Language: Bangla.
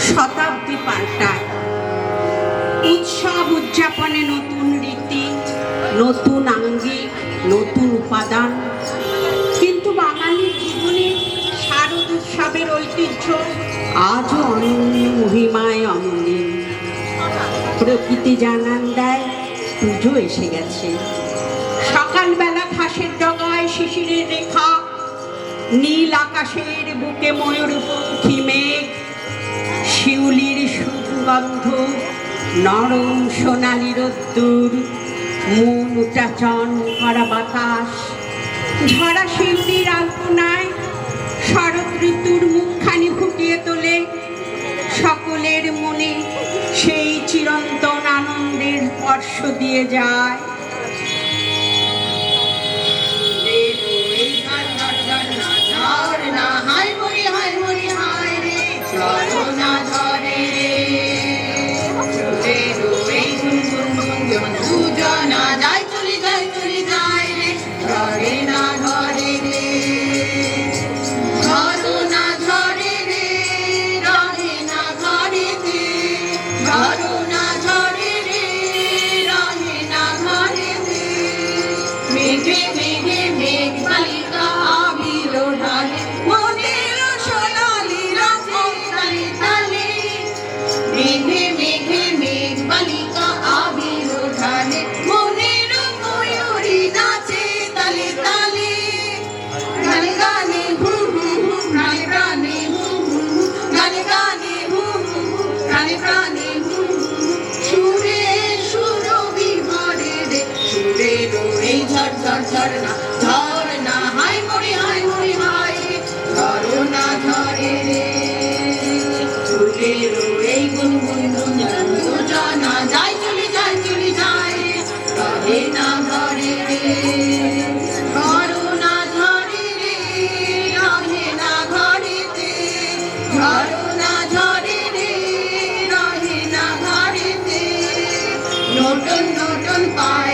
শতাব্দী পাল্টায়। উৎসব উদযাপনে নতুন রীতি, নতুন আঙ্গিক, নতুন উপাদান, কিন্তু বাঙালির জীবনে শারদ উৎসবের ঐতিহ্য আজও অনন্য মহিমায় অমলিন। প্রকৃতি জানান দেয় পুজো এসে গেছে। সকালবেলা ঘাসের ডগায় শিশিরের রেখা, নীল আকাশের বুকে ময়ূরপঙ্খী মেঘ, শিউলির সুগন্ধ, নরম সোনালি রোদ্দুর, মন উচাচন করা বাতাস, ঝরা শিউলির আলপনায় শরৎ ঋতুর মুখখানি ফুটিয়ে তোলে সকলের মনে সেই চিরন্তন আনন্দের স্পর্শ দিয়ে যায়। ঝরনা হাই মরি হাই মরি হাই ঝরনা ঝরে রে চুলের এই গুনগুন গুনগুন জানা যায় চলে যায় চলে যায় রহে না ঘরে রে ঝরনা ঝরে রে রহে না ঘরেতে ঝরনা ঝরে রে রহে না ঘরেতে নতুন নতুন পায়